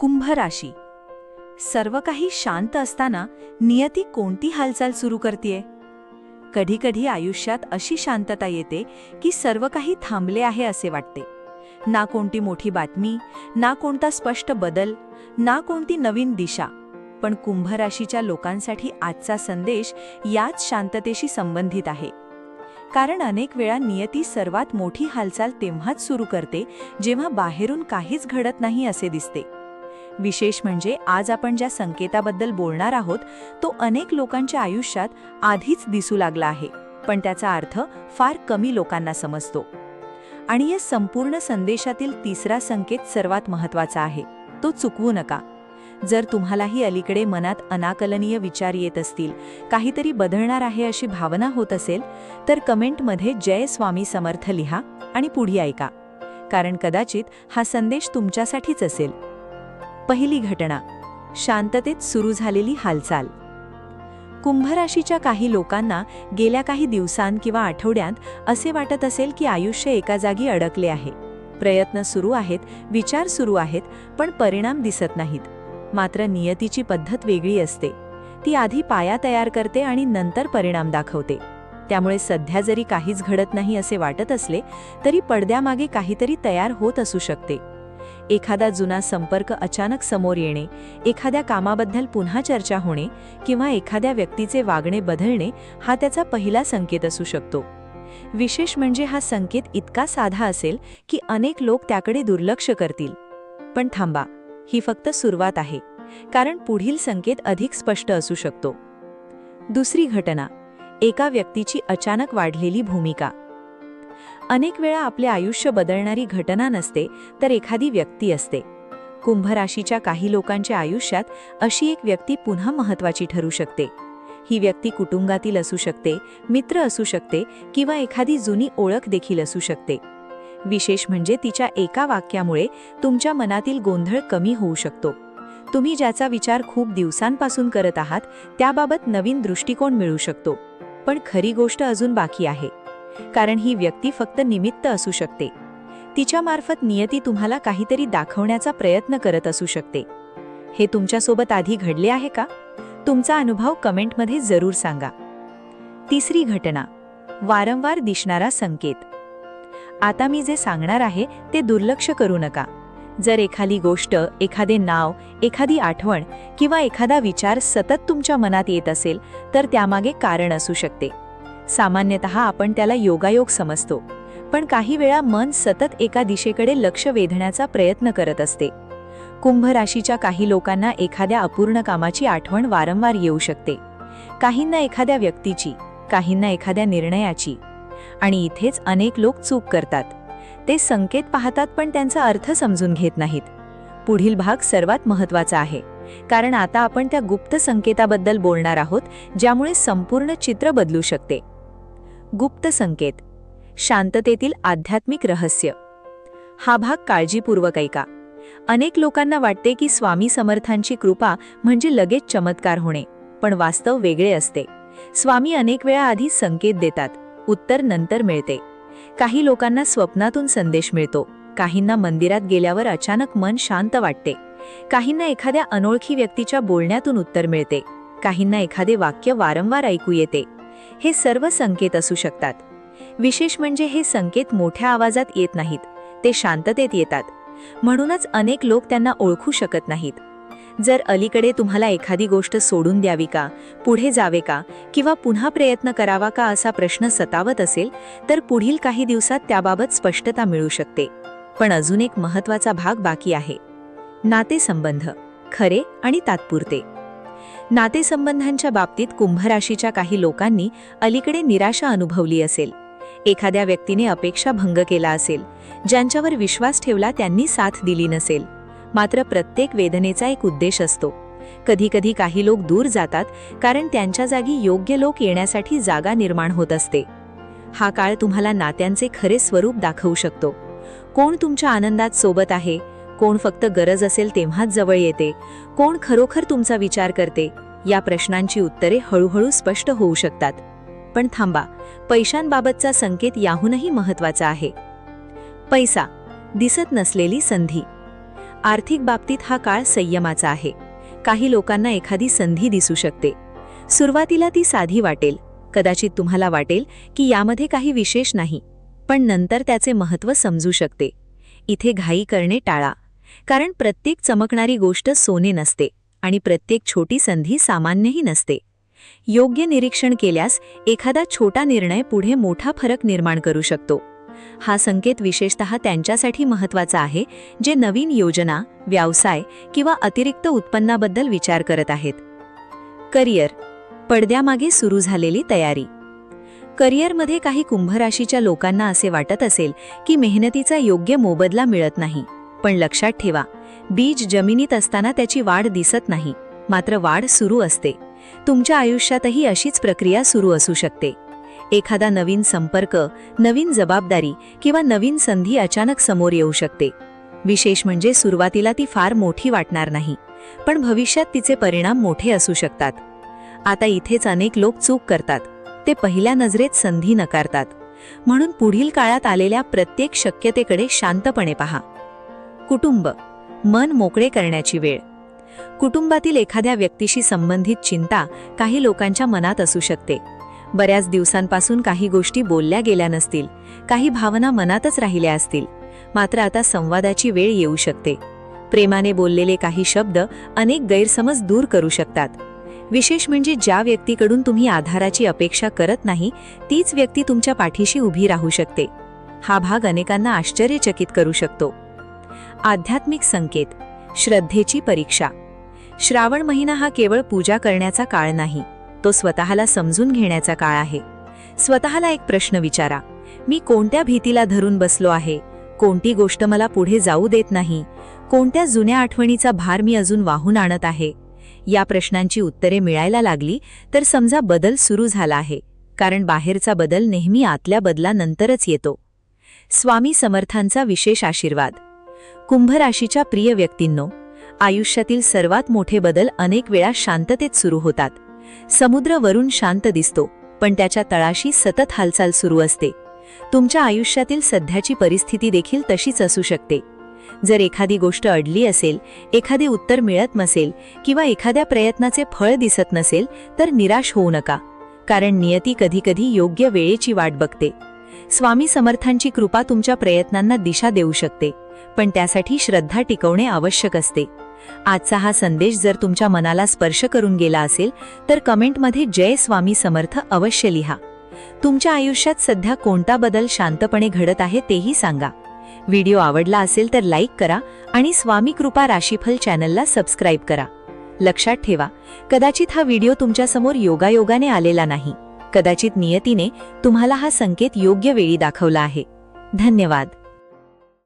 कुंभ राशी. सर्व काही शांत असताना नियती कोणती हालचाल सुरू करतेय? कधी कधी आयुष्यात अशी शांतता येते की सर्व काही थांबले आहे असे वाटते. ना कोणती मोठी बातमी, ना कोणता स्पष्ट बदल, ना कोणती नवीन दिशा. पण कुंभ राशीच्या लोकांसाठी आजचा संदेश याच शांततेशी संबंधित आहे. कारण अनेक वेळा नियती सर्वात मोठी हालचाल तेव्हाच सुरू करते जेव्हा बाहेरून काहीच घडत नाही असे दिसते. विशेष म्हणजे आज आपण ज्या संकेताबद्दल बोलणार आहोत तो अनेक लोकांच्या आयुष्यात आधीच दिसू लागला आहे, पण त्याचा अर्थ फार कमी लोकांना समजतो. आणि या संपूर्ण संदेशातील तिसरा संकेत सर्वात महत्त्वाचा आहे, तो चुकवू नका. जर तुम्हालाही अलीकडे मनात अनाकलनीय विचार येत असतील, काहीतरी बदलणार आहे अशी भावना होत असेल, तर कमेंटमध्ये जय स्वामी समर्थ लिहा आणि पुढे ऐका, कारण कदाचित हा संदेश तुमच्यासाठीच असेल. पहिली घटना, शांततेत सुरू झालेली हालचाल. कुंभ राशीच्या काही लोकांना गेल्या काही दिवसांत किंवा आठवड्यांत असे वाटत असेल की आयुष्य एका जागी अडकले आहे. प्रयत्न सुरू आहेत, विचार सुरू आहेत, पण परिणाम दिसत नाहीत. मात्र नियतीची पद्धत वेगळी असते. ती आधी पाया तयार करते आणि नंतर परिणाम दाखवते. त्यामुळे सध्या जरी काहीच घडत नाही असे वाटत असले तरी पडद्यामागे काहीतरी तयार होत असू शकते. एखादा जुना संपर्क अचानक समोर येणे, एखाद्या कामाबद्दल पुन्हा चर्चा होणे किंवा एखाद्या व्यक्तीचे वागणे बदलणे हा त्याचा पहिला संकेत असू शकतो. विशेष म्हणजे हा संकेत इतका साधा असेल की अनेक लोक त्याकडे दुर्लक्ष करतील. पण थांबा, ही फक्त सुरुवात आहे, कारण पुढील संकेत अधिक स्पष्ट असू शकतो. दुसरी घटना, एका व्यक्तीची अचानक वाढलेली भूमिका. अनेक वेळा आपले आयुष्य बदलणारी घटना नसते तर एखादी व्यक्ती असते. कुंभ राशीच्या काही लोकांच्या आयुष्यात अशी एक व्यक्ती पुन्हा महत्त्वाची ठरू शकते. ही व्यक्ती कुटुंबातील असू शकते, मित्र असू शकते किंवा एखादी जुनी ओळख देखील असू शकते. विशेष म्हणजे तिच्या एका वाक्यामुळे तुमच्या मनातील गोंधळ कमी होऊ शकतो. तुम्ही ज्याचा विचार खूप दिवसांपासून करत आहात त्याबाबत नवीन दृष्टिकोन मिळू शकतो. पण खरी गोष्ट अजून बाकी आहे, कारण ही व्यक्ती फक्त निमित्त असू शकते. तिच्यामार्फत नियती तुम्हाला काहीतरी दाखवण्याचा प्रयत्न करत असू शकते. हे तुमच्यासोबत आधी घडले आहे का? तुमचा अनुभव कमेंटमध्ये जरूर सांगा. तिसरी घटना, वारंवार दिसणारा संकेत. आता मी जे सांगणार आहे ते दुर्लक्ष करू नका. जर एखादी गोष्ट, एखादे नाव, एखादी आठवण किंवा एखादा विचार सतत तुमच्या मनात येत असेल तर त्यामागे कारण असू शकते. सामान्यतः आपण त्याला योगायोग समजतो, पण काही वेळा मन सतत एका दिशेकडे लक्ष वेधण्याचा प्रयत्न करत असते. कुंभ राशीच्या काही लोकांना एखाद्या अपूर्ण कामाची आठवण वारंवार येऊ शकते. काहींना एखाद्या व्यक्तीची, काहींना एखाद्या निर्णयाची. आणि इथेच अनेक लोक चूक करतात. ते संकेत पाहतात पण त्यांचा अर्थ समजून घेत नाहीत. पुढील भाग सर्वात महत्त्वाचा आहे, कारण आता आपण त्या गुप्त संकेताबद्दल बोलणार आहोत ज्यामुळे संपूर्ण चित्र बदलू शकते. गुप्त संकेत, शांततेतील आध्यात्मिक रहस्य. हा भाग काळजीपूर्वक ऐका. अनेक लोकांना वाटते की स्वामी समर्थांची कृपा म्हणजे लगेच चमत्कार होणे, पण वास्तव वेगळे असते. स्वामी अनेक वेळा आधी संकेत देतात, उत्तर नंतर मिळते. काही लोकांना स्वप्नातून संदेश मिळतो, काहींना मंदिरात गेल्यावर अचानक मन शांत वाटते, काहींना एखाद्या अनोळखी व्यक्तीच्या बोलण्यातून उत्तर मिळते, काहींना एखादे वाक्य वारंवार ऐकू येते. हे सर्व संकेत असू शकतात. विशेष म्हणजे हे संकेत मोठ्या आवाजात येत नाहीत, ते शांततेत येतात. म्हणूनच अनेक लोक त्यांना ओळखू शकत नाहीत. जर अलीकडे तुम्हाला एखादी गोष्ट सोडून द्यावी का, पुढे जावे का किंवा पुन्हा प्रयत्न करावा का असा प्रश्न सतावत असेल तर पुढील काही दिवसात त्याबाबत स्पष्टता मिळू शकते. पण अजून एक महत्त्वाचा भाग बाकी आहे, नातेसंबंध, खरे आणि तात्पुरते. नातेसंबंधांच्या बाबतीत कुंभ राशीच्या काही लोकांनी अलीकडे निराशा अनुभवली असेल. एखाद्या व्यक्तीने अपेक्षा भंग केला असेल, ज्यांच्यावर विश्वास ठेवला त्यांनी साथ दिली नसेल. मात्र प्रत्येक वेदनेचा एक उद्देश असतो. कधीकधी काही लोक दूर जातात कारण त्यांच्या जागी योग्य लोक येण्यासाठी जागा निर्माण होत असते. हा काळ तुम्हाला नात्यांचे खरे स्वरूप दाखवू शकतो. कोण तुमच्या आनंदात सोबत आहे, कोण फक्त गरज असेल तेव्हाच जवळ येते, कोण खरोखर तुमचा विचार करते, या प्रश्नांची उत्तरे हळूहळू स्पष्ट होऊ शकतात. पण थांबा, पैशांबाबतचा संकेत याहूनही महत्त्वाचा आहे. पैसा, दिसत नसलेली संधी. आर्थिक बाबतीत हा काळ संयमाचा आहे. काही लोकांना एखादी संधी दिसू शकते. सुरुवातीला ती साधी वाटेल, कदाचित तुम्हाला वाटेल की यामध्ये काही विशेष नाही, पण नंतर त्याचे महत्त्व समजू शकते. इथे घाई करणे टाळा, कारण प्रत्येक चमकणारी गोष्ट सोने नसते आणि प्रत्येक छोटी संधी सामान्यही नसते. योग्य निरीक्षण केल्यास एखादा छोटा निर्णय पुढे मोठा फरक निर्माण करू शकतो. हा संकेत विशेषतः त्यांच्यासाठी महत्त्वाचा आहे जे नवीन योजना, व्यवसाय किंवा अतिरिक्त उत्पन्नाबद्दल विचार करत आहेत. करिअर, पडद्यामागे सुरू झालेली तयारी. करिअरमध्ये काही कुंभ राशीच्या लोकांना असे वाटत असेल की मेहनतीचा योग्य मोबदला मिळत नाही. पण लक्षात ठेवा, बीज जमिनीत असताना त्याची वाढ दिसत नाही, मात्र वाढ सुरू असते. तुमच्या आयुष्यातही अशीच प्रक्रिया सुरू असू शकते. एखादा नवीन संपर्क, नवीन जबाबदारी किंवा नवीन संधी अचानक समोर येऊ शकते. विशेष म्हणजे सुरुवातीला ती फार मोठी वाटणार नाही, पण भविष्यात तिचे परिणाम मोठे असू शकतात. आता इथेच अनेक लोक चूक करतात. ते पहिल्या नजरेत संधी नकारतात. म्हणून पुढील काळात आलेल्या प्रत्येक शक्यतेकडे शांतपणे पहा. कुटुंब, मन मोकळे करण्याची वेळ. कुटुंबातील एखाद्या व्यक्तीशी संबंधित चिंता काही लोकांच्या मनात असू शकते. बऱ्याच दिवसांपासून काही गोष्टी बोलल्या गेल्या नसतील, काही भावना मनातच राहिल्या असतील. मात्र आता संवादाची वेळ येऊ शकते. प्रेमाने बोललेले काही शब्द अनेक गैरसमज दूर करू शकतात. विशेष म्हणजे ज्या व्यक्तीकडून तुम्ही आधाराची अपेक्षा करत नाही, तीच व्यक्ती तुमच्या पाठीशी उभी राहू शकते. हा भाग अनेकांना आश्चर्यचकित करू शकतो. आध्यात्मिक संकेत, श्रद्धेची परीक्षा. श्रावण महिना हा केवळ पूजा करण्याचा काळ नाही, तो स्वतःला समजून घेण्याचा काळ आहे. स्वतःला एक प्रश्न विचारा, मी कोणत्या भीतीला धरून बसलो आहे? कोणती गोष्ट मला पुढे जाऊ देत नाही? कोणत्या जुन्या आठवणीचा भार मी अजून वाहून आणत आहे? या प्रश्नांची उत्तरे मिळायला लागली तर समजा बदल सुरू झाला आहे, कारण बाहेरचा बदल नेहमी आतल्या बदलानंतरच येतो. स्वामी समर्थांचा विशेष आशीर्वाद. कुंभ राशीच्या प्रिय व्यक्तींनो, आयुष्यातील सर्वात मोठे बदल अनेक वेळा शांततेत सुरू होतात. समुद्र वरून शांत दिसतो, पण त्याच्या तळाशी सतत हालचाल सुरू असते. तुमच्या आयुष्यातील सध्याची परिस्थिती देखील तशीच असू शकते. जर एखादी गोष्ट अडली असेल, एखादे उत्तर मिळत नसेल किंवा एखाद्या प्रयत्नाचे फळ दिसत नसेल, तर निराश होऊ नका, कारण नियती कधीकधी योग्य वेळेची वाट बघते. स्वामी समर्थांची कृपा तुमच्या प्रयत्नांना दिशा देऊ शकते, पण त्यासाठी श्रद्धा टिकवणे आवश्यक असते. आजचा हा संदेश जर तुमच्या मनाला स्पर्श करून गेला असेल तर कमेंटमध्ये जय स्वामी समर्थ अवश्य लिहा. तुमच्या आयुष्यात सध्या कोणता बदल शांतपणे घडत आहे तेही सांगा. व्हिडिओ आवडला असेल तर लाईक करा आणि स्वामी कृपा राशीफल चॅनलला सबस्क्राईब करा. लक्षात ठेवा, कदाचित हा व्हिडिओ तुमच्यासमोर योगायोगाने आलेला नाही, कदाचित नियतीने तुम्हाला हा संकेत योग्य वेळी दाखवला आहे. धन्यवाद.